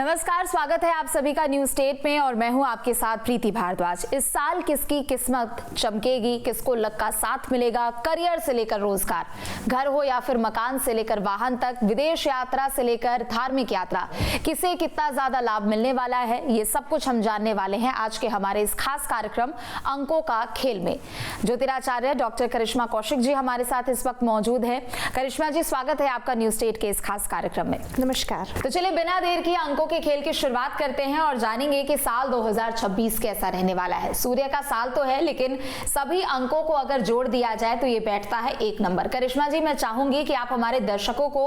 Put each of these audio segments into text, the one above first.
नमस्कार, स्वागत है आप सभी का न्यूज स्टेट में और मैं हूं आपके साथ प्रीति भारद्वाज। इस साल किसकी किस्मत चमकेगी, किसको लक का साथ मिलेगा, करियर से लेकर रोजगार, घर हो या फिर मकान से लेकर वाहन तक, विदेश यात्रा से लेकर धार्मिक यात्रा, किसे कितना ज्यादा लाभ मिलने वाला है, ये सब कुछ हम जानने वाले हैं आज के हमारे इस खास कार्यक्रम अंकों का खेल में। ज्योतिराचार्य डॉक्टर करिश्मा कौशिक जी हमारे साथ इस वक्त मौजूद है। करिश्मा जी, स्वागत है आपका न्यूज स्टेट के इस खास कार्यक्रम में। नमस्कार। तो चलिए बिना देर किए अंकों के खेल की शुरुआत करते हैं और जानेंगे कि साल 2026 कैसा रहने वाला है। सूर्य का साल तो है, लेकिन सभी अंकों को अगर जोड़ दिया जाए तो ये बैठता है 1 नंबर। करिश्मा जी, मैं चाहूंगी कि आप हमारे दर्शकों को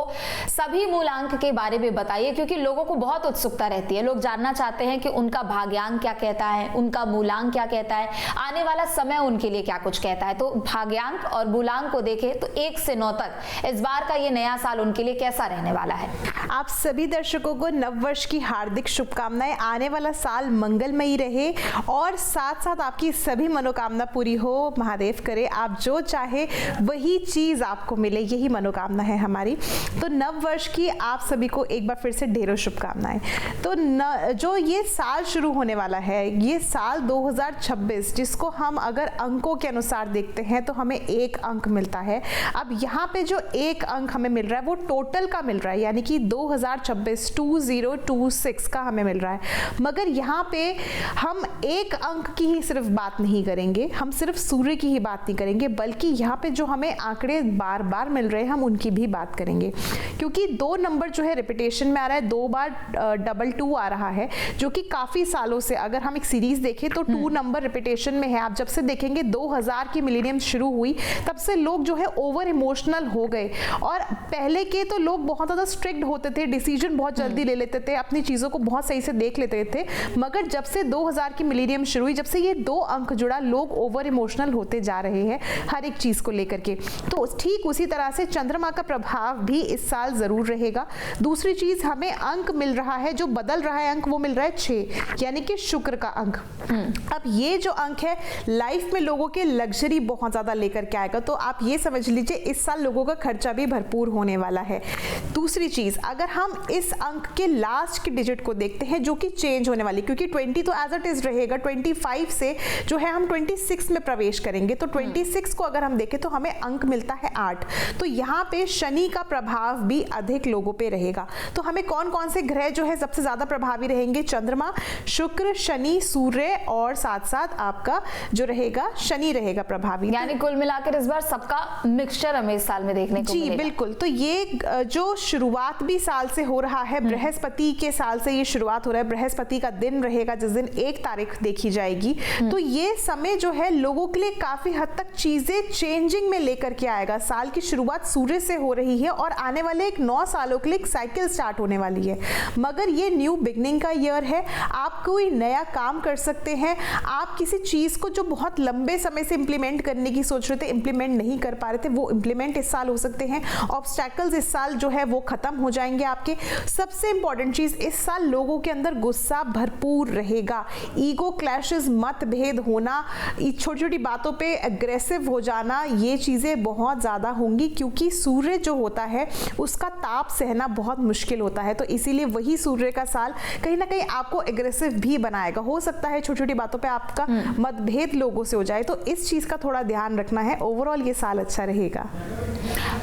सभी मूलांक के बारे में बताइए, क्योंकि लोगों को बहुत उत्सुकता रहती है। लोग जानना चाहते हैं कि उनका भाग्यांक क्या कहता है, उनका मूलांक क्या कहता है, आने वाला समय उनके लिए क्या कुछ कहता है। तो भाग्यांक और मूलांक को देखें तो 1 से 9 तक इस बार का ये नया साल उनके लिए कैसा रहने वाला है। आप सभी दर्शकों को नववर्ष की हार्दिक शुभकामनाएं। आने वाला साल मंगलमयी रहे और साथ साथ आपकी सभी मनोकामना पूरी हो। महादेव करे आप जो चाहे वही चीज आपको मिले, यही मनोकामना है हमारी। तो नववर्ष की आप सभी को एक बार फिर से ढेरों शुभकामनाएं। तो जो ये साल शुरू होने वाला है, ये साल 2026, जिसको हम अगर अंकों के अनुसार देखते हैं तो हमें 1 अंक मिलता है। अब यहाँ पे जो 1 अंक हमें मिल रहा है वो टोटल का मिल रहा है, यानी कि 2026 2026 का हमें मिल रहा है। मगर यहाँ पे हम 1 अंक की ही सिर्फ बात नहीं करेंगे, हम सिर्फ सूर्य की ही बात नहीं करेंगे, बल्कि यहाँ पे जो हमें आंकड़े बार बार मिल रहे हैं हम उनकी भी बात करेंगे। क्योंकि 2 नंबर जो है रिपीटेशन में आ रहा है, 2 बार 222 आ रहा है, जो कि काफी सालों से अगर हम एक सीरीज देखें तो 2 नंबर रिपीटेशन में है। आप जब से देखेंगे 2000 की मिलेनियम शुरू हुई तब से लोग जो है ओवर इमोशनल हो गए। और पहले के तो लोग बहुत ज्यादा स्ट्रिक्ट होते थे, डिसीजन बहुत जल्दी ले लेते थे, अपनी चीजों को बहुत सही से देख लेते थे। मगर जब से 2000 की मिलेनियम शुरू हुई, जब से ये 2 अंक जुड़ा, लोग ओवर इमोशनल होते जा रहे हैं हर एक चीज को लेकर के। तो ठीक उसी तरह से चंद्रमा का प्रभाव भी इस साल जरूर रहेगा। दूसरी चीज, हमें अंक मिल रहा है, जो बदल रहा है अंक, वो मिल रहा है 6, यानी कि शुक्र का अंक। अब ये जो अंक है लाइफ में लोगों के लग्जरी बहुत ज्यादा लेकर के आएगा। तो आप ये समझ लीजिए इस साल लोगों का खर्चा भी भरपूर होने वाला है। दूसरी चीज, अगर हम इस अंक के लास्ट की डिजिट को देखते हैं जो कि चेंज होने वाली, क्योंकि 20 तो एज इट इज रहेगा, 25 से जो है हम 26 में प्रवेश करेंगे। तो 26 को अगर हम देखें तो हमें अंक मिलता है 8। तो यहाँ पे शनि का प्रभाव भी अधिक लोगों पे रहेगा। तो हमें कौन कौन से ग्रह जो है सबसे ज्यादा प्रभावी रहेंगे? चंद्रमा, शुक्र, शनि, सूर्य और साथ साथ आपका जो रहेगा शनि रहेगा प्रभावी। यानी कुल मिलाकर इस बार सबका मिक्सचर हमें इस साल में देखने को मिलेगा। जी बिल्कुल। तो ये जो शुरुआत भी साल से हो रहा है, बृहस्पति के साल से ये शुरुआत हो रहा है। बृहस्पति का दिन रहेगा जिस दिन 1 तारीख देखी जाएगी। तो ये समय जो है लोगों के लिए काफी हद तक चीजें चेंजिंग में लेकर के आएगा। साल की शुरुआत सूर्य से हो रही है और आने वाले 9 सालों के लिए एक साइकिल स्टार्ट होने वाली है। मगर ये न्यू बिगनिंग का ईयर है। आप कोई नया काम कर सकते हैं। आप किसी चीज को जो बहुत लंबे समय से इंप्लीमेंट करने की सोच रहे थे, इंप्लीमेंट नहीं कर पा रहे थे, वो इंप्लीमेंट इस साल हो सकते हैं। ऑब्स्टैकल्स इस साल जो है वो खत्म हो जाएंगे आपके। सबसे इंपॉर्टेंट चीज, इस साल लोगों के अंदर गुस्सा भरपूर रहेगा। ईगो क्लैशेस, मतभेद होना, छोटी छोटी बातों पे एग्रेसिव हो जाना, ये चीजें बहुत ज्यादा होंगी। क्योंकि सूर्य जो होता है उसका ताप सहना बहुत मुश्किल होता है। तो इसीलिए वही सूर्य का साल कहीं ना कहीं आपको एग्रेसिव भी बनाएगा। हो सकता है छोटी छोटी बातों पे आपका मतभेद लोगों से हो जाए, तो इस चीज का थोड़ा ध्यान रखना है। ओवरऑल ये साल अच्छा रहेगा।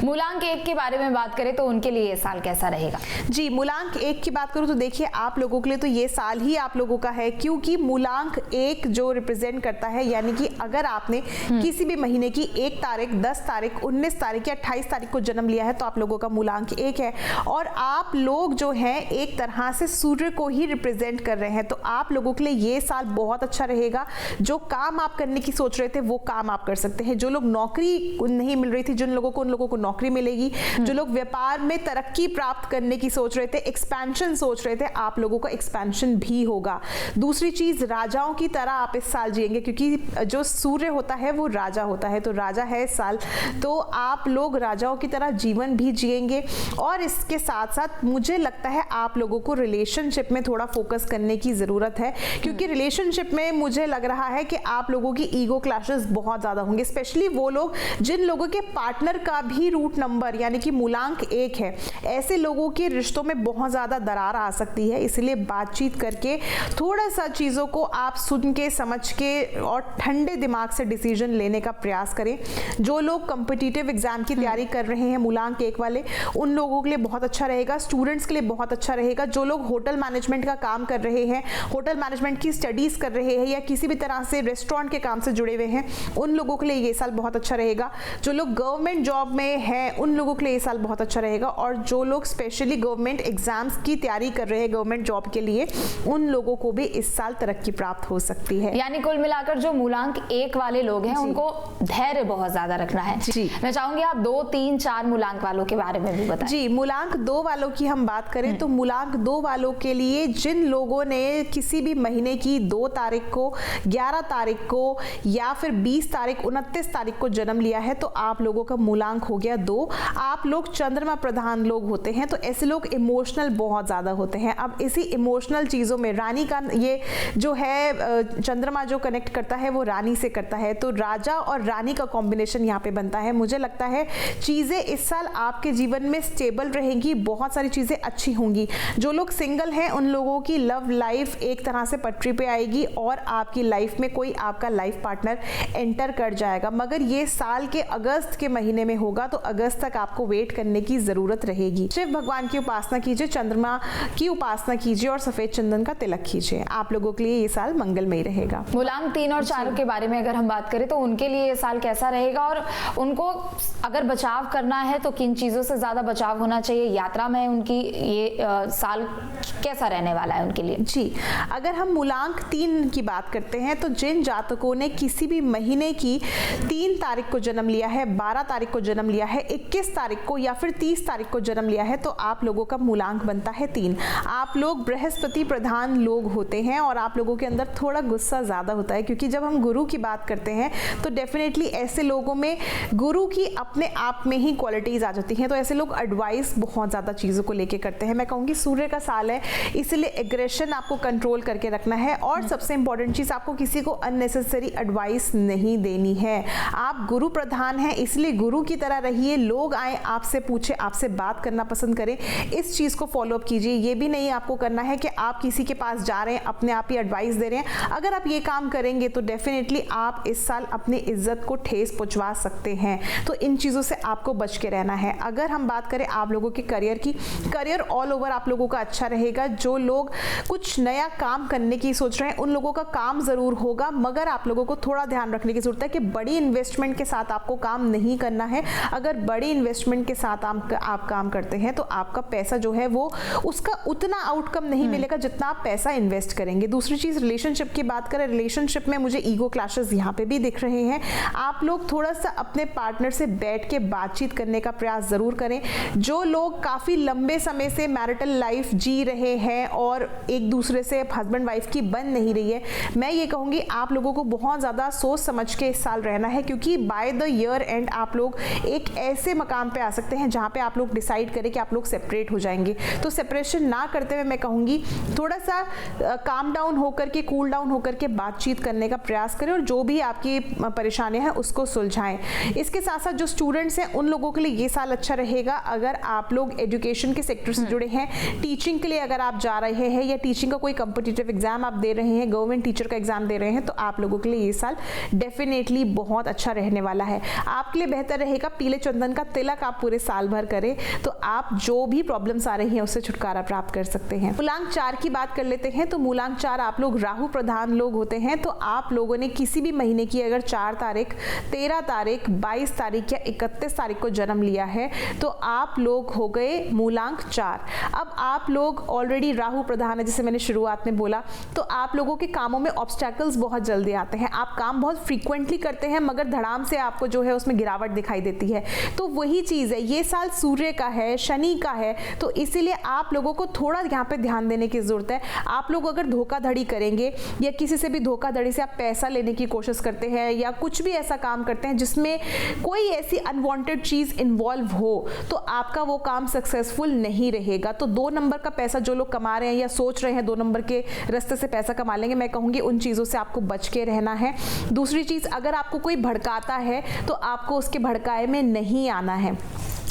मूलांक 1 के बारे में बात करें तो उनके लिए ये साल कैसा रहेगा? जी, मूलांक 1 की बात करूं तो देखिए आप लोगों के लिए तो ये साल ही आप लोगों का है। क्योंकि मूलांक 1 जो रिप्रेजेंट करता है, यानी कि अगर आपने किसी भी महीने की 1 तारीख, 10 तारीख, 19 तारीख या 28 तारीख को जन्म लिया है तो आप लोगों का मूलांक 1 है। और आप लोग जो हैं एक तरह से सूर्य को ही रिप्रेजेंट कर रहे हैं। तो आप लोगों के लिए ये साल बहुत अच्छा रहेगा। जो काम आप करने की सोच रहे थे वो काम आप कर सकते हैं। जो लोग नौकरी नहीं मिल रही थी, जिन लोगों को, उन लोगों को नौकरी मिलेगी। जो लोग व्यापार में तरक्की प्राप्त करने की सोच रहे थे, एक्सपेंशन सोच रहे थे, आप लोगों का एक्सपेंशन भी होगा। दूसरी चीज, राजाओं की तरह आप इस साल जिएंगे, क्योंकि जो सूर्य होता है वो राजा होता है। तो राजा है इस साल, तो आप लोग राजाओं की तरह जीवन भी जिएंगे। और इसके साथ साथ मुझे लगता है आप लोगों को रिलेशनशिप में थोड़ा फोकस करने की जरूरत है। क्योंकि रिलेशनशिप में मुझे लग रहा है कि आप लोगों की ईगो क्लैशेस बहुत ज्यादा होंगे। स्पेशली वो लोग जिन लोगों के पार्टनर का भी रूट नंबर यानी कि मूलांक 1 है, ऐसे लोगों लोगों के रिश्तों में बहुत ज़्यादा दरार आ सकती है, इसलिए बातचीत करके थोड़ा सा चीज़ों को आप सुन के समझ के और ठंडे दिमाग से डिसीजन लेने का प्रयास करें। जो लोग कॉम्पिटिटिव एग्जाम की तैयारी कर रहे हैं मूलांक 1 वाले, उन लोगों के लिए बहुत अच्छा रहेगा, स्टूडेंट्स के लिए बहुत अच्छा रहेगा। जो लोग होटल मैनेजमेंट का काम कर रहे हैं, होटल मैनेजमेंट की स्टडीज़ कर रहे हैं या किसी भी तरह से रेस्टोरेंट के काम से जुड़े हुए हैं, उन लोगों के लिए ये साल बहुत अच्छा रहेगा। जो लोग गवर्नमेंट जॉब में हैं, उन लोगों के लिए ये साल बहुत अच्छा रहेगा। और जो लोग स्पेशली गवर्नमेंट एग्जाम्स की तैयारी कर रहे हैं गवर्नमेंट जॉब के लिए, उन लोगों को भी इस साल तरक्की प्राप्त हो सकती है। यानी कुल मिलाकर जो मूलांक 1 वाले लोग हैं उनको धैर्य बहुत ज्यादा रखना है। जी, मैं चाहूंगी आप 2, 3, 4 मूलांक वालों के बारे में भी बताएं। जी, मूलांक 2 वालों की हम बात करें तो मूलांक 2 वालों के लिए जिन लोगों ने किसी भी महीने की 2 तारीख को, 11 तारीख को या फिर 20 तारीख, 29 तारीख को जन्म लिया है, तो आप लोगों का मूलांक हो गया 2। आप लोग चंद्रमा प्रधान लोग होते हैं, तो ऐसे लोग इमोशनल बहुत ज्यादा होते हैं। अब इसी इमोशनल चीजों में रानी का ये जो है चंद्रमा जो कनेक्ट करता है वो रानी से करता है, तो राजा और रानी का कॉम्बिनेशन यहाँ पे बनता है। मुझे लगता है चीजें इस साल आपके जीवन में स्टेबल रहेंगी, बहुत सारी चीजें अच्छी होंगी। जो लोग सिंगल हैं उन लोगों की लव लाइफ एक तरह से पटरी पे आएगी और आपकी लाइफ में कोई आपका लाइफ पार्टनर एंटर कर जाएगा, मगर ये साल के अगस्त के महीने में होगा, तो अगस्त तक आपको वेट करने की जरूरत रहेगी। शिव भगवान की उपासना कीजिए, चंद्रमा की उपासना कीजिए और सफेद चंदन का तिलक कीजिए। आप लोगों के लिए ये साल मंगलमय रहेगा। मूलांक 3 और 4 के बारे में अगर हम बात करें तो उनके लिए ये साल कैसा रहेगा, और उनको अगर बचाव करना है तो किन चीजों से ज्यादा बचाव होना चाहिए? यात्रा में उनकी ये साल कैसा रहने वाला है उनके लिए? जी, अगर हम मूलांक 3 की बात करते हैं तो जिन जातकों ने किसी भी महीने की 3 तारीख को जन्म लिया है, 12 तारीख को जन्म लिया है, 21 तारीख को या फिर 30 तारीख को जन्म लिया है, तो आप लोगों का मूलांक बनता है 3। आप लोग बृहस्पति प्रधान लोग होते हैं और आप लोगों के अंदर थोड़ा गुस्सा ज्यादा होता है, क्योंकि जब हम गुरु की बात करते हैं तो डेफिनेटली ऐसे लोगों में गुरु की अपने आप में ही क्वालिटीज आ जाती हैं, तो ऐसे लोग एडवाइस बहुत ज्यादा चीजों को लेके करते हैं। मैं कहूंगी सूर्य का साल है, इसलिए एग्रेशन आपको कंट्रोल करके रखना है, और सबसे इंपॉर्टेंट चीज, आपको किसी को अननेसेसरी एडवाइस नहीं देनी है। आप गुरु प्रधान हैं, इसलिए गुरु की तरह रहिए। लोग आए आपसे पूछे, आपसे बात करना पसंद करें, इस चीज को फॉलो अप कीजिए। ये भी नहीं आपको करना है कि आप किसी के पास जा रहे हैं, अपने आप ही एडवाइस दे रहे हैं। अगर आप ये काम करेंगे तो डेफिनेटली आप इस साल अपनी इज्जत को ठेस पहुंचवा सकते हैं, तो इन चीजों से आपको बच के रहना है। अगर हम बात करें आप लोगों के करियर की, करियर ऑल ओवर आप लोगों का अच्छा रहेगा। जो लोग कुछ नया काम करने की सोच रहे हैं उन लोगों का काम जरूर होगा, मगर आप लोगों को थोड़ा ध्यान रखने की जरूरत है कि बड़ी इन्वेस्टमेंट के साथ आपको काम नहीं करना है। अगर बड़ी इन्वेस्टमेंट के साथ आप काम करते हैं तो आपका पैसा जो है वो उसका उतना आउटकम नहीं मिलेगा जितना आप पैसा इन्वेस्ट करेंगे। दूसरी चीज, रिलेशनशिप की बात करें, रिलेशनशिप में मुझे ईगो क्लैशेस यहाँ पे भी दिख रहे हैं। आप लोग थोड़ा सा अपने पार्टनर से बैठ के बातचीत करने का प्रयास जरूर करें। जो लोग काफी लंबे समय से मैरिटल लाइफ जी रहे हैं और एक दूसरे से हस्बैंड वाइफ की बन नहीं रही है, मैं ये कहूंगी आप लोगों को बहुत ज्यादा सोच समझ के इस साल रहना है, क्योंकि बाय द ईयर एंड आप लोग एक ऐसे मकाम पे आ सकते हैं जहां पे आप लोग डिसाइड करें कि आप लोग सेपरेट हो जाएंगे। तो सेपरेशन ना करते हुए मैं कहूंगी थोड़ा सा काम डाउन होकर के, कूल डाउन होकर के बातचीत करने का प्रयास करें और जो भी आपकी परेशानियां हैं उसको सुलझाएं। इसके साथ साथ जो स्टूडेंट्स हैं उन लोगों के लिए ये साल अच्छा रहेगा। अगर आप लोग एजुकेशन के सेक्टर से जुड़े हैं, टीचिंग के लिए अगर आप जा रहे हैं या टीचिंग का कोई कॉम्पिटिटिव एग्जाम आप दे रहे हैं, गवर्नमेंट टीचर का एग्जाम दे रहे हैं, तो आप लोगों के लिए ये साल डेफिनेटली बहुत अच्छा रहने वाला है। आपके लिए बेहतर रहेगा पीले चंदन का तिलक आप पूरे साल भर करें, तो आप जो भी प्रॉब्लम्स आ रही हैं उससे छुटकारा प्राप्त कर सकते हैं। मूलांक 4 की बात कर लेते हैं, तो मूलांक 4 आप लोग राहु प्रधान लोग होते हैं, तो आप लोगों ने किसी भी महीने की अगर 4 तारीख, 13 तारीख, 22 तारीख या 31 तारीख को जन्म लिया है तो आप लोग हो गए मूलांक 4। अब आप लोग ऑलरेडी राहु प्रधान है, जैसे मैंने शुरुआत में बोला, तो आप लोगों के कामों में ऑब्स्टैकल्स बहुत जल्दी आते हैं। आप काम बहुत फ्रीक्वेंटली करते हैं मगर धड़ाम से आपको जो है उसमें गिरावट दिखाई देती है। तो वही चीज है, ये साल सूर्य का है, शनि का है, तो इसीलिए आप लोगों को थोड़ा यहाँ पे ध्यान देने की जरूरत है। आप लोग अगर धोखाधड़ी करेंगे या किसी से भी धोखाधड़ी से आप पैसा लेने की कोशिश करते हैं या कुछ भी ऐसा काम करते हैं जिसमें कोई ऐसी अनवांटेड चीज इन्वॉल्व हो, तो आपका वो काम सक्सेसफुल नहीं रहेगा। तो 2 नंबर का पैसा जो लोग कमा रहे हैं या सोच रहे हैं 2 नंबर के रास्ते से पैसा कमा लेंगे, मैं कहूंगी उन चीजों से आपको बच के रहना है। दूसरी चीज, अगर आपको कोई भड़काता है तो आपको उसके भड़काए में नहीं आना है।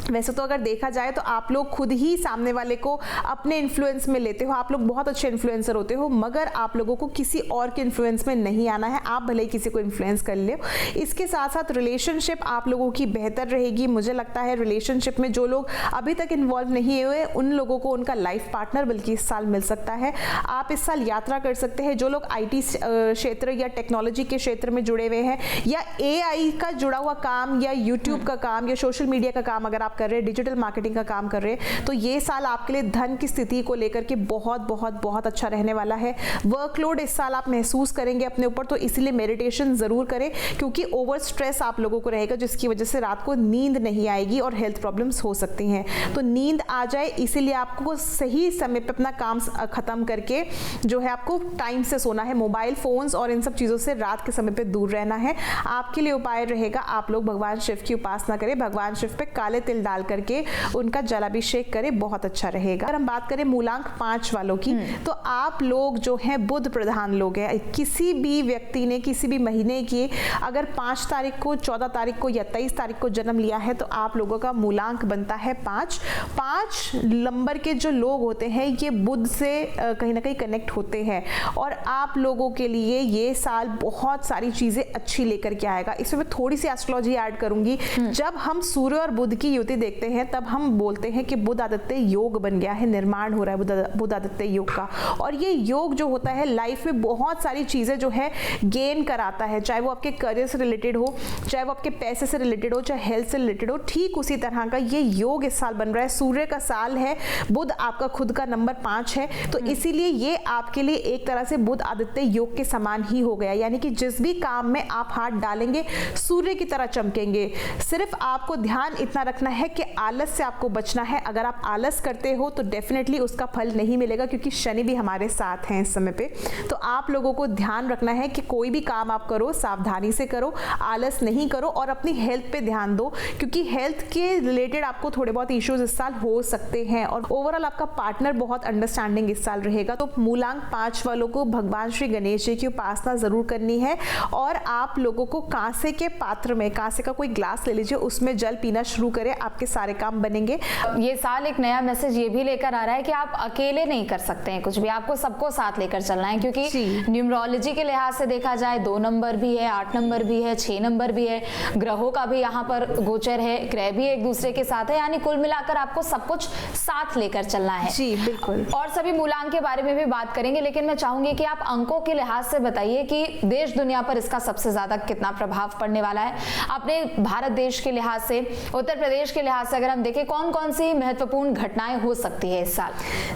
वैसे तो अगर देखा जाए तो आप लोग खुद ही सामने वाले को अपने इन्फ्लुएंस में लेते हो, आप लोग बहुत अच्छे इन्फ्लुएंसर होते हो, मगर आप लोगों को किसी और के इन्फ्लुएंस में नहीं आना है, आप भले ही किसी को इन्फ्लुएंस कर ले। इसके साथ साथ रिलेशनशिप आप लोगों की बेहतर रहेगी। मुझे लगता है रिलेशनशिप में जो लोग अभी तक इन्वॉल्व नहीं हुए उन लोगों को उनका लाइफ पार्टनर बल्कि इस साल मिल सकता है। आप इस साल यात्रा कर सकते हैं। जो लोग IT क्षेत्र या टेक्नोलॉजी के क्षेत्र में जुड़े हुए हैं या AI का जुड़ा हुआ काम या यूट्यूब का काम या सोशल मीडिया का काम अगर आप कर रहे हैं, डिजिटल मार्केटिंग का काम कर रहे हैं, तो ये साल आपके लिए धन की स्थिति को लेकर के बहुत बहुत बहुत अच्छा रहने वाला है। वर्कलोड इस साल आप महसूस करेंगे अपने ऊपर, तो इसीलिए मेडिटेशन जरूर करें, क्योंकि ओवर स्ट्रेस आप लोगों को रहेगा जिसकी वजह से रात को नींद नहीं आएगी और हेल्थ प्रॉब्लम्स हो सकती हैं। तो नींद आ जाए इसीलिए आपको सही समय पे अपना काम खत्म करके जो है आपको टाइम से सोना है। मोबाइल फोन्स और इन सब चीजों से रात के समय पे दूर रहना है। आपके लिए उपाय रहेगा, आप लोग भगवान शिव की उपासना करें, भगवान शिव पे काले तिल डाल करके उनका जलाभिषेक करें, बहुत अच्छा रहेगा। अगर हम बात करें मूलांक 5 वालों की, तो आप लोग जो है बुध प्रधान लोग हैं। किसी भी व्यक्ति ने किसी भी महीने की अगर 5 तारीख को, 14 तारीख को या 23 तारीख को जन्म लिया है तो आप लोगों का मूलांक बनता है 5। 5 नंबर के जो लोग होते हैं ये बुध से कहीं ना कहीं कनेक्ट होते हैं और आप लोगों के लिए ये साल बहुत सारी चीजें अच्छी लेकर के आएगा। इसमें मैं थोड़ी सी एस्ट्रोलॉजी ऐड करूंगी। जब हम सूर्य और बुध की युति देखते हैं तब हम बोलते हैं कि बुध आदित्य योग बन गया है, निर्माण हो रहा है बुध आदित्य योग का। और ये योग जो होता है लाइफ में बहुत सारी चीजें जो है गेन कराता है, चाहे वो आपके करियर से रिलेटेड हो, चाहे वो आपके पैसे से रिलेटेड हो, चाहे हेल्थ से रिलेटेड हो। ठीक उसी तरह का ये योग इस साल बन रहा है। सूर्य का साल है, बुध आपका खुद का नंबर 5 है, तो इसीलिए ये आपके लिए एक तरह से बुध आदित्य योग के समान ही हो गया। यानी कि जिस भी काम में आप हाथ डालेंगे सूर्य की तरह चमकेंगे। सिर्फ आपको ध्यान इतना रखना है कि आलस से आपको बचना है। अगर आप आलस करते हो तो डेफिनेटली उसका फल नहीं मिलेगा, क्योंकि शनि भी हमारे साथ हैं इस समय पे। तो आप लोगों को ध्यान रखना है कि कोई भी काम आप करो सावधानी से करो, आलस नहीं करो और अपनी हेल्थ पे ध्यान दो, क्योंकि हेल्थ के रिलेटेड आपको थोड़े बहुत इश्यूज इस साल हो सकते हैं। और ओवरऑल आपका पार्टनर बहुत अंडरस्टैंडिंग इस साल रहेगा। तो मूलांक 5 वालों को भगवान श्री गणेश जी की उपासना जरूर करनी है और आप लोगों को कांसे के पात्र में, कांसे का कोई ग्लास ले लीजिए, उसमें जल पीना शुरू करें, आपके सारे काम बनेंगे। ये साल एक नया मैसेज ये भी लेकर आ रहा है कि आप अकेले नहीं कर सकते हैं कुछ भी, आपको सबको साथ लेकर चलना है, क्योंकि न्यूमरोलॉजी के लिहाज से देखा जाए 2 नंबर भी है, 8 नंबर भी है, 6 नंबर भी है, ग्रहों का भी यहाँ पर गोचर है, ग्रह भी एक दूसरे के साथ है, यानी कुल मिलाकर आपको सब कुछ साथ लेकर चलना है। जी बिल्कुल। और सभी मूलांक के बारे में भी बात करेंगे, लेकिन मैं चाहूंगी कि आप अंकों के लिहाज से बताइए कि देश दुनिया पर इसका सबसे ज्यादा कितना प्रभाव पड़ने वाला है। अपने भारत देश के लिहाज से, उत्तर प्रदेश के लिहाज से अगर हम देखें कौन कौन सी महत्वपूर्ण घटनाएं हो सकती है इस साल।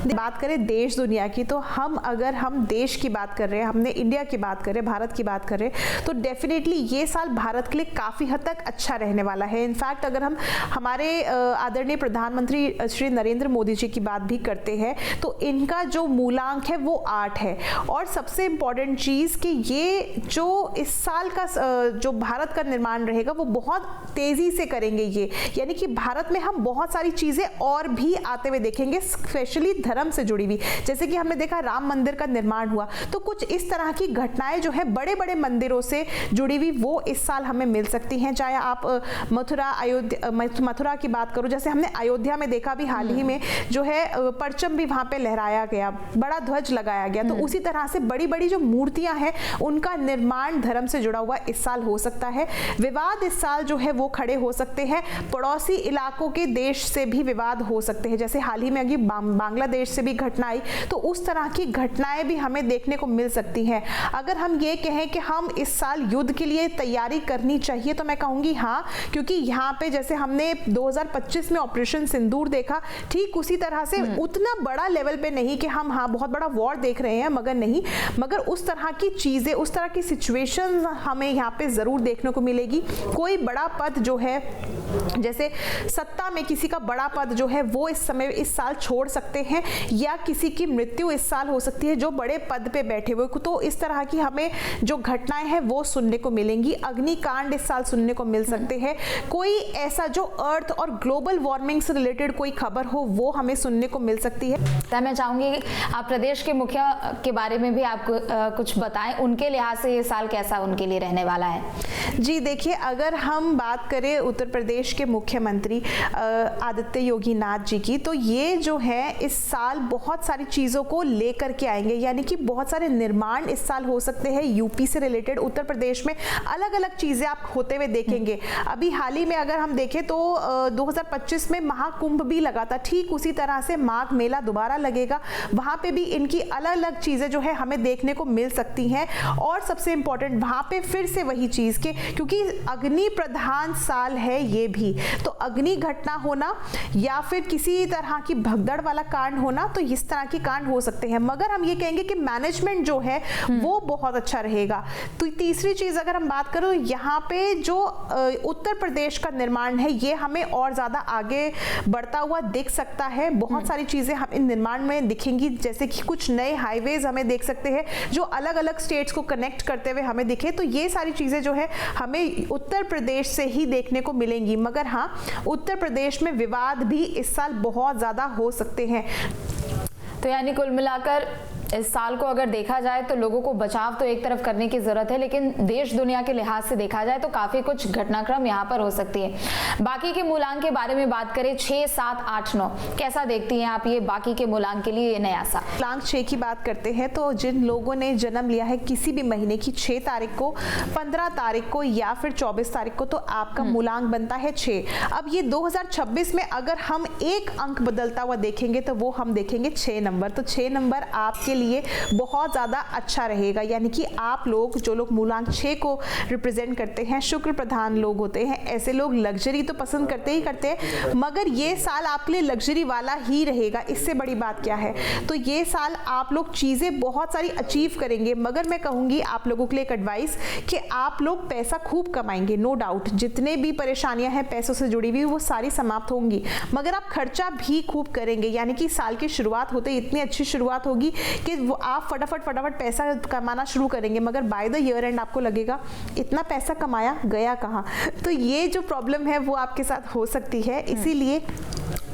बात करें देश दुनिया की, तो अगर हम देश की बात कर रहे हैं, हमने इंडिया की बात कर रहे हैं, भारत की बात कर रहे हैं, तो डेफिनेटली ये साल भारत के लिए काफी हद तक अच्छा रहने वाला है। इनफैक्ट अगर हम हमारे आदरणीय प्रधानमंत्री श्री नरेंद्र मोदी जी की बात भी करते हैं तो इनका जो मूलांक है वो 8 है। और सबसे इंपॉर्टेंट चीज कि ये जो इस साल का जो भारत का निर्माण रहेगा वो बहुत तेजी से करेंगे ये, यानी कि भारत में हम बहुत सारी चीजें और भी आते हुए देखेंगे, स्पेशली धर्म से जुड़ी हुई। जैसे कि हमने देखा राम मंदिर का निर्माण हुआ, तो कुछ इस तरह की घटनाएं जो है बड़े बड़े मंदिरों से जुड़ी हुई वो इस साल हमें मिल सकती हैं। चाहे आप मथुरा की बात करो, जैसे हमने अयोध्या में देखा भी हाल ही में जो है परचम भी वहां पे लहराया गया, बड़ा ध्वज लगाया गया। तो उसी तरह से बड़ी बड़ी जो मूर्तियां हैं उनका निर्माण धर्म से जुड़ा हुआ इस साल हो सकता है। विवाद इस साल जो है वो खड़े हो सकते हैं, पड़ोसी इलाकों के देश से भी विवाद हो सकते हैं। जैसे हाल ही में अभी बांग्लादेश से भी घटना आई, तो उस तरह की घटनाएं भी हमें देखने को मिल सकती हैं। अगर हम ये कहें कि हम इस साल युद्ध के लिए तैयारी करनी चाहिए तो मैं कहूंगी हाँ, क्योंकि यहाँ पे जैसे हमने 2025 में ऑपरेशन सिंदूर देखा, ठीक उसी तरह से उतना बड़ा लेवल पे नहीं कि हम हाँ बहुत बड़ा वॉर देख रहे हैं, मगर उस तरह की चीजें, उस तरह की सिचुएशन हमें यहाँ पे जरूर देखने को मिलेगी। कोई बड़ा पद जो है, जैसे सत्ता में किसी का बड़ा पद जो है वो इस समय इस साल छोड़ सकते हैं, या किसी की मृत्यु इस साल हो सकती है जो बड़े पद पे बैठे हुए। तो इस तरह की हमें जो घटनाएं हैं वो सुनने को मिलेंगी। अग्निकांड इस साल सुनने को मिल सकते हैं। कोई ऐसा जो अर्थ और ग्लोबल वार्मिंग से रिलेटेड कोई खबर हो वो हमें सुनने को मिल सकती है। तो मैं चाहूंगी आप प्रदेश के मुखिया के बारे में भी आप कुछ बताएं, उनके लिहाज से ये साल कैसा उनके लिए रहने वाला है। जी देखिए, अगर हम बात करें उत्तर प्रदेश के मुख्यमंत्री मुख्यमंत्री आदित्य योगी नाथ जी की। तो ये जो है इस साल बहुत सारी चीज़ों को लेकर के आएंगे, यानी कि बहुत सारे निर्माण इस साल हो सकते हैं यूपी से रिलेटेड। उत्तर प्रदेश में अलग अलग चीज़ें आप होते हुए देखेंगे। अभी हाल ही में अगर हम देखें तो 2025 में महाकुंभ भी लगा था, ठीक उसी तरह से माघ मेला दोबारा लगेगा, वहाँ पे भी इनकी अलग अलग चीज़ें जो है हमें देखने को मिल सकती हैं। और सबसे इंपॉर्टेंट वहाँ पे फिर से वही चीज़ के, क्योंकि अग्नि प्रधान साल है ये भी, तो अग्नि घटना होना या फिर किसी तरह की भगदड़ वाला कांड होना, तो इस तरह के कांड हो सकते हैं। मगर हम ये कहेंगे कि मैनेजमेंट जो है वो बहुत अच्छा रहेगा। तो तीसरी चीज अगर हम बात करें, यहाँ पे जो उत्तर प्रदेश का निर्माण है ये हमें और ज्यादा आगे बढ़ता हुआ दिख सकता है। बहुत सारी चीजें हमें निर्माण में दिखेंगी, जैसे कि कुछ नए हाईवेज हमें देख सकते हैं जो अलग अलग स्टेट्स को कनेक्ट करते हुए हमें दिखे। तो ये सारी चीजें जो है हमें उत्तर प्रदेश से ही देखने को मिलेंगी। मगर हाँ, उत्तर प्रदेश में विवाद भी इस साल बहुत ज्यादा हो सकते हैं। तो यानी कुल मिलाकर इस साल को अगर देखा जाए तो लोगों को बचाव तो एक तरफ करने की जरूरत है, लेकिन देश दुनिया के लिहाज से देखा जाए तो काफी कुछ घटनाक्रम यहाँ पर हो सकती है। बाकी के मूलांक के बारे में बात करें, 6, 7, 8, 9 कैसा देखती हैं आप ये बाकी के मूलांक के लिए ये नया साल? मूलांक 6 की बात करते हैं तो जिन लोगों ने जन्म लिया है किसी भी महीने की 6 तारीख को, 15 तारीख को या फिर 24 तारीख को, तो आपका मूलांक बनता है 6। अब ये 2026 में अगर हम एक अंक बदलता हुआ देखेंगे तो वो हम देखेंगे 6 नंबर। तो 6 नंबर आपके लिए बहुत ज्यादा अच्छा रहेगा, यानी कि आप लोग जो लोग मूलांक 6 को रिप्रेजेंट करते हैं, शुक्र प्रधान लोग होते हैं, ऐसे लोग लग्जरी तो पसंद करते ही करते हैं, मगर ये साल आपके लिए लग्जरी वाला ही रहेगा। इससे बड़ी बात क्या है? तो ये साल आप लोग चीजें बहुत सारी अचीव करेंगे। मगर मैं कहूंगी आप लोगों के लिए एक एडवाइस कि आप लोग पैसा खूब कमाएंगे, नो डाउट। जितने भी परेशानियां हैं पैसों से जुड़ी हुई वो सारी समाप्त होंगी, मगर आप खर्चा भी खूब करेंगे। यानी कि साल की शुरुआत होते इतनी अच्छी शुरुआत होगी कि वो आप फटाफट पैसा कमाना शुरू करेंगे, मगर बाय द ईयर एंड आपको लगेगा इतना पैसा कमाया गया कहाँ। तो ये जो प्रॉब्लम है वो आपके साथ हो सकती है। इसीलिए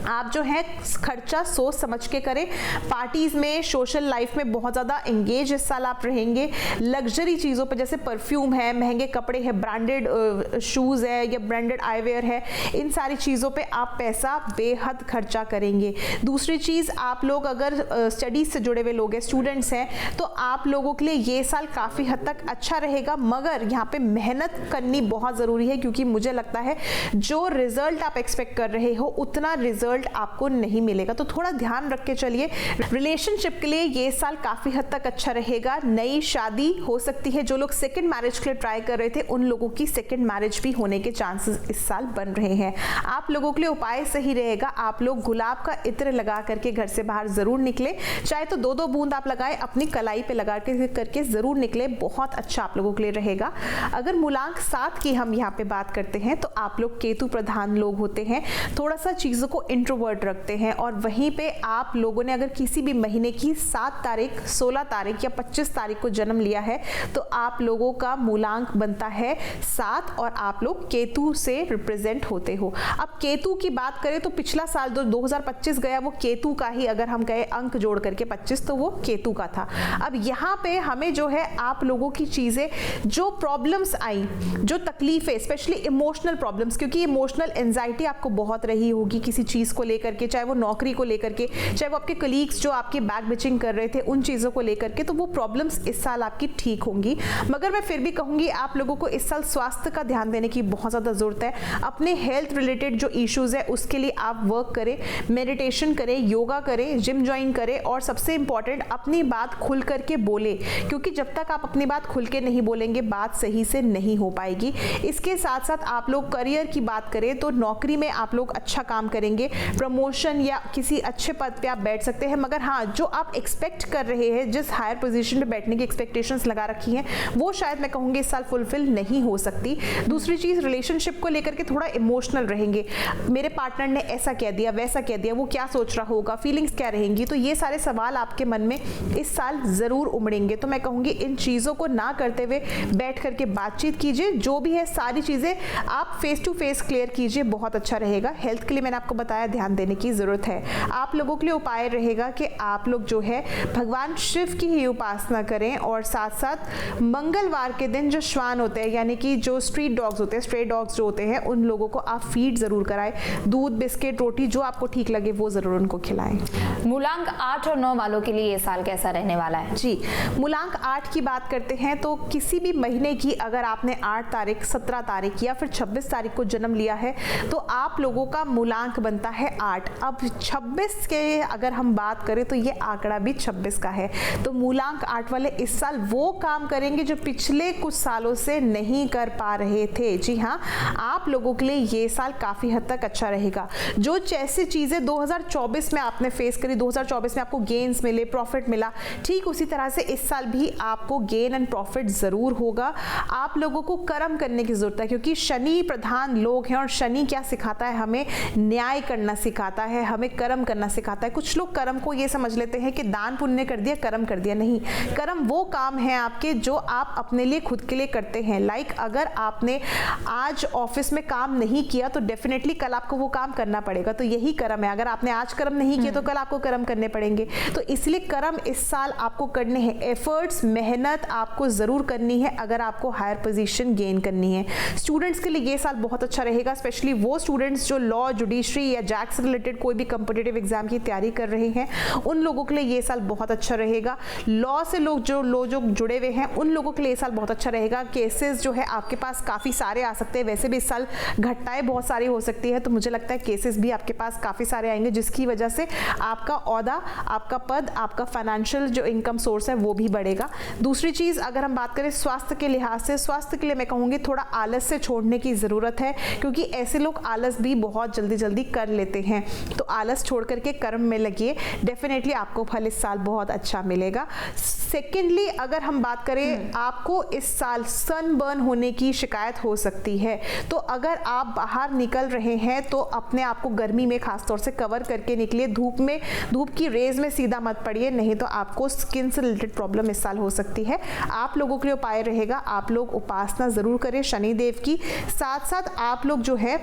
आप जो है खर्चा सोच समझ के करें। पार्टीज में, सोशल लाइफ में बहुत ज़्यादा एंगेज इस साल आप रहेंगे। लग्जरी चीज़ों पे जैसे परफ्यूम है, महंगे कपड़े हैं, ब्रांडेड शूज़ है या ब्रांडेड आईवेयर है, इन सारी चीज़ों पे आप पैसा बेहद खर्चा करेंगे। दूसरी चीज़, आप लोग अगर स्टडीज़ से जुड़े हुए लोग हैं, स्टूडेंट्स हैं, तो आप लोगों के लिए ये साल काफ़ी हद तक अच्छा रहेगा। मगर यहाँ पे मेहनत करनी बहुत ज़रूरी है, क्योंकि मुझे लगता है जो रिजल्ट आप एक्सपेक्ट कर रहे हो उतना रिजल्ट आपको नहीं मिलेगा। तो थोड़ा ध्यान रख के चलिए। रिलेशनशिप के लिए ये साल काफी हद तक अच्छा रहेगा। नई शादी हो सकती है। जो लोग सेकंड मैरिज के लिए ट्राई कर रहे थे उन लोगों की सेकंड मैरिज भी होने के चांसेस इस साल बन रहे हैं। आप लोगों के लिए उपाय सही रहेगा, आप लोग गुलाब का इत्र लगा करके घर से बाहर जरूर निकले। चाहे तो 2-2 बूंद आप लगाए, अपनी कलाई पे लगा करके जरूर निकले, बहुत अच्छा आप लोगों के लिए रहेगा। अगर मूलांक 7 की हम यहाँ पे बात करते हैं तो आप लोग केतु प्रधान लोग होते हैं, थोड़ा सा चीजों को इंट्रोवर्ट रखते हैं। और वहीं पे आप लोगों ने अगर किसी भी महीने की 7 तारीख, 16 तारीख या 25 तारीख को जन्म लिया है तो आप लोगों का मूलांक बनता है 7 और आप लोग केतु से रिप्रेजेंट होते हो। अब केतु की बात करें तो पिछला साल 2025 गया वो केतु का ही, अगर हम कहें अंक जोड़ करके 25 तो वो केतु का था। अब यहाँ पे हमें जो है आप लोगों की चीजें, जो प्रॉब्लम्स आई, जो तकलीफें, स्पेशली इमोशनल प्रॉब्लम्स, क्योंकि इमोशनल एंजाइटी आपको बहुत रही होगी किसी चीज को लेकर के, चाहे वो नौकरी को लेकर के, चाहे वो आपके कलीग्स जो आपकी बैक बिचिंग कर रहे थे उन चीजों को लेकर के, तो वो प्रॉब्लम्स इस साल आपकी ठीक होंगी। मगर मैं फिर भी कहूंगी आप लोगों को इस साल स्वास्थ्य का ध्यान देने की बहुत ज्यादा जरूरत है। अपने हेल्थ रिलेटेड जो इश्यूज है उसके लिए आप वर्क करें, मेडिटेशन करें, योगा करें, जिम ज्वाइन करें और सबसे इंपॉर्टेंट अपनी बात खुल करके बोले, क्योंकि जब तक आप अपनी बात खुल के नहीं बोलेंगे बात सही से नहीं हो पाएगी। इसके साथ साथ आप लोग करियर की बात करें तो नौकरी में आप लोग अच्छा काम करेंगे, प्रमोशन या किसी अच्छे पद पे आप बैठ सकते हैं। मगर हाँ, जो आप एक्सपेक्ट कर रहे हैं, जिस हायर पोजीशन पे बैठने की एक्सपेक्टेशंस लगा रखी हैं, वो शायद मैं कहूँगी इस साल फुलफिल नहीं हो सकती। दूसरी चीज़, रिलेशनशिप को लेकर के थोड़ा इमोशनल रहेंगे। मेरे पार्टनर ने ऐसा कह दिया, वैसा कह दिया, वो क्या सोच रहा होगा, फीलिंग्स क्या रहेंगी, तो ये सारे सवाल आपके मन में इस साल ज़रूर उमड़ेंगे। तो मैं कहूँगी इन चीज़ों को ना करते हुए बैठ करके बातचीत कीजिए, जो भी है सारी चीज़ें आप फेस टू फेस क्लियर कीजिए, बहुत अच्छा रहेगा। हेल्थ के लिए मैंने आपको बताया ध्यान देने की ज़रूरत है। आप लोगों के लिए उपाय रहेगा कि आप लोग जो है भगवान शिव की ही उपासना करें और साथ साथ मंगलवार के दिन जो श्वान होते हैं यानी कि जो स्ट्रीट डॉग्स होते हैं, स्ट्रे डॉग्स जो होते हैं, उन लोगों को आप फीड ज़रूर कराएं। दूध, बिस्किट, रोटी जो आपको ठीक लगे वो ज़रूर उनको खिलाएं। मूलांक 8 और 9 वालों के लिए ये साल कैसा रहने वाला है? जी, मूलांक 8 की बात करते हैं तो किसी भी महीने की अगर आपने 8 तारीख, 17 तारीख या फिर 26 तारीख को जन्म लिया है तो आप लोगों का मूलांक बनता है 8। अब 26 के अगर हम बात करें तो ये आंकड़ा भी 26 का है, तो मूलांक 8 वाले इस साल वो काम करेंगे जो पिछले कुछ सालों से नहीं कर पा रहे थे। जी हाँ, आप लोगों के लिए ये साल काफ़ी हद तक अच्छा रहेगा। जो जैसी चीज़ें 2024 में आपने फेस करी, 2024 में आपको गेन्स मिले, प्रॉफिट मिला, ठीक उसी तरह से इस साल भी आपको गेन एंड प्रॉफिट ज़रूर होगा। आप लोगों को कर्म करने की ज़रूरत है क्योंकि शनि प्रधान लोग हैं और शनि क्या सिखाता है, हमें न्याय करना सिखाता है, हमें कर्म करना सिखाता है। कुछ लोग कर्म को ये समझ लेते हैं कि दान पुण्य कर दिया, कर्म कर दिया। नहीं, कर्म वो काम है आपके जो आप अपने लिए, खुद के लिए करते हैं। लाइक अगर आपने आज ऑफिस में काम नहीं किया तो डेफिनेटली कल आपको वो काम करना पड़ेगा, तो यही कर्म है। अगर आपने आज कर्म नहीं किए तो कल आपको कर्म करने पड़ेंगे। तो इसलिए कर्म इस साल आपको करने हैं, एफर्ट्स, मेहनत आपको ज़रूर करनी है अगर आपको हायर पोजीशन गेन करनी है। स्टूडेंट्स के लिए ये साल बहुत अच्छा रहेगा, स्पेशली वो स्टूडेंट्स जो लॉ, जुडिशरी या जैक से रिलेटेड कोई भी कॉम्पिटिटिव एग्जाम की तैयारी कर रहे हैं, उन लोगों के लिए ये साल बहुत अच्छा रहेगा। लॉ से लोग जो जुड़े हुए हैं उन लोगों के लिए ये साल बहुत अच्छा रहेगा। केसेस जो है आपके पास काफ़ी सारे आ सकते हैं, वैसे भी इस साल घटनाएं बहुत सारी हो सकती है, तो मुझे लगता है केसेस भी आपके पास काफ़ी सारे आएंगे जिसकी वजह से आपका ओहदा, आपका पद, आपका फाइनेंशियल जो इनकम सोर्स है वो भी बढ़ेगा। दूसरी चीज़ अगर हम बात करें स्वास्थ्य के लिहाज से, स्वास्थ्य के लिए मैं कहूँगी थोड़ा आलस से छोड़ने की ज़रूरत है क्योंकि ऐसे लोग आलस भी बहुत जल्दी जल्दी कर लेते हैं। तो आलस छोड़ करके कर्म में लगिए, डेफिनेटली आपको फल इस साल बहुत अच्छा मिलेगा। सेकेंडली अगर हम बात करें, आपको इस साल सनबर्न होने की शिकायत हो सकती है, तो अगर आप बाहर निकल रहे हैं तो अपने आप को गर्मी में खासतौर से कवर करके निकलिए। धूप की रेज में सीधा मत पड़िए, नहीं तो आपको स्किन से रिलेटेड प्रॉब्लम इस साल हो सकती है। आप लोगों के लिए उपाय रहेगा, आप लोग उपासना जरूर करें शनिदेव की, साथ साथ आप लोग जो है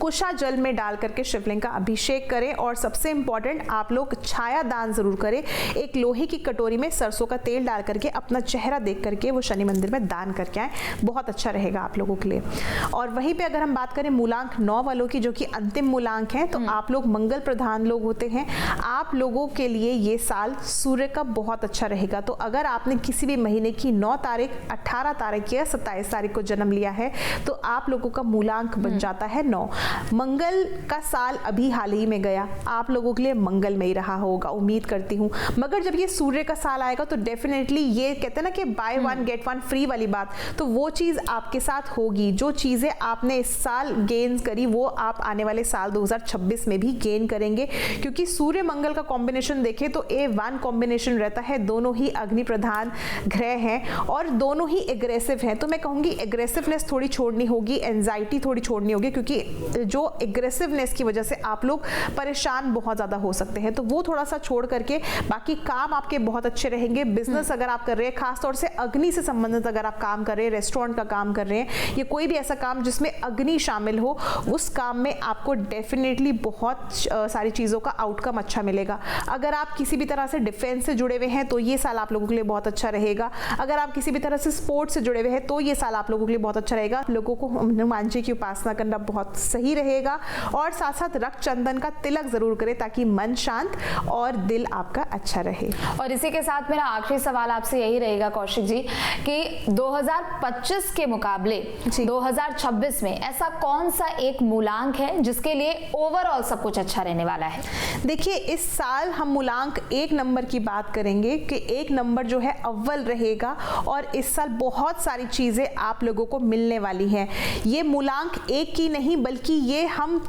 कुशा जल में डाल करके शिवलिंग का अभिषेक करें और सबसे इंपॉर्टेंट आप लोग छाया दान जरूर करें। एक लोहे की कटोरी में सरसों का तेल डाल करके अपना चेहरा देख करके वो शनि मंदिर में दान करके आए, बहुत अच्छा रहेगा आप लोगों के लिए। और वहीं पे अगर हम बात करें मूलांक 9 वालों की, जो कि अंतिम मूलांक है, तो आप लोग मंगल प्रधान लोग होते हैं, आप लोगों के लिए ये साल सूर्य का बहुत अच्छा रहेगा। तो अगर आपने किसी भी महीने की 9 तारीख, 18 तारीख या 27 तारीख को जन्म लिया है तो आप लोगों का मूलांक बन जाता है 9। मंगल का साल अभी हाल ही में गया, आप लोगों के लिए मंगल में ही रहा होगा, उम्मीद करती हूँ। मगर जब ये सूर्य का साल आएगा तो डेफिनेटली ये कहते हैं ना कि by one get one free वाली बात, तो वो चीज़ आपके साथ होगी। जो चीज़ें आपने इस साल गेन करी वो आप आने वाले साल 2026 में भी गेन करेंगे, क्योंकि सूर्य मंगल का कॉम्बिनेशन देखें तो A1 कॉम्बिनेशन रहता है। दोनों ही अग्नि प्रधान ग्रह हैं और दोनों ही एग्रेसिव हैं। तो मैं कहूँगी एग्रेसिवनेस थोड़ी छोड़नी होगी, एंजाइटी थोड़ी छोड़नी होगी, क्योंकि जो एग्रेसिवनेस की वजह से आप लोग परेशान बहुत ज़्यादा हो सकते हैं। तो वो थोड़ा सा छोड़ करके बाकी काम आपके बहुत अच्छे रहेंगे। बिजनेस अगर आप कर रहे हैं, खासतौर से अग्नि से संबंधित अगर आप काम कर रहे हैं, रेस्टोरेंट का काम कर रहे हैं, या कोई भी ऐसा काम जिसमें अग्नि शामिल हो, उस काम में आपको डेफिनेटली बहुत सारी चीज़ों का आउटकम अच्छा मिलेगा। अगर आप किसी भी तरह से डिफेंस से जुड़े हुए हैं तो ये साल आप लोगों के लिए बहुत अच्छा रहेगा। अगर आप किसी भी तरह से स्पोर्ट्स से जुड़े हुए हैं तो ये साल आप लोगों के लिए बहुत अच्छा रहेगा। लोगों को हनुमान जी की उपासना करना बहुत सही रहेगा और साथ साथ रक्त चंदन का तिलक जरूर करें ताकि मन शांत और दिल आपका अच्छा रहे। और इसी के साथ मेरा आखिरी सवाल आपसे यही रहेगा कौशिक जी कि 2025 के मुकाबले 2026 में ऐसा कौन सा एक मूलांक है जिसके लिए ओवरऑल सब कुछ अच्छा रहने वाला है? देखिए, इस साल हम मूलांक 1 नंबर की बात करेंगे कि 1 नंबर जो है अव्वल रहेगा और इस साल बहुत सारी चीजें आप लोगों को मिलने वाली हैं। ये मूलांक 1 की नहीं बल्कि ये हम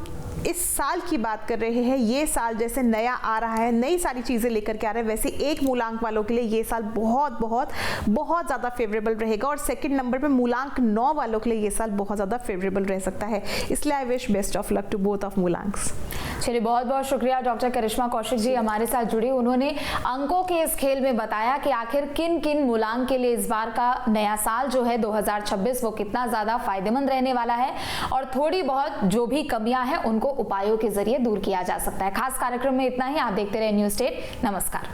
इस साल की बात कर रहे हैं। ये साल जैसे नया आ रहा है, नई सारी चीज़ें लेकर के आ रहे हैं, वैसे 1 मूलांक वालों के लिए ये साल बहुत बहुत बहुत ज़्यादा फेवरेबल रहेगा। और सेकंड नंबर पे मूलांक 9 वालों के लिए ये साल बहुत ज़्यादा फेवरेबल रह सकता है। इसलिए I wish best of luck to both of मूलांक्स। चलिए, बहुत बहुत शुक्रिया डॉक्टर करिश्मा कौशिक जी हमारे साथ जुड़ी। उन्होंने अंकों के इस खेल में बताया कि आखिर किन किन मूलांक के लिए इस बार का नया साल जो है 2026 वो कितना ज्यादा फायदेमंद रहने वाला है और थोड़ी बहुत जो भी कमियां हैं उनको उपायों के जरिए दूर किया जा सकता है। खास कार्यक्रम में इतना ही। आप देखते रहे न्यूज़ स्टेट। नमस्कार।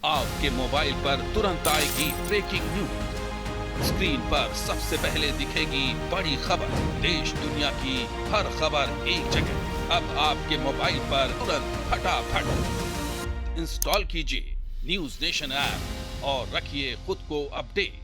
आपके मोबाइल पर तुरंत आएगी ब्रेकिंग न्यूज। स्क्रीन पर सबसे पहले दिखेगी बड़ी खबर। देश दुनिया की हर खबर एक जगह। अब आपके मोबाइल पर तुरंत फटाफट इंस्टॉल कीजिए न्यूज नेशन ऐप और रखिए खुद को अपडेट।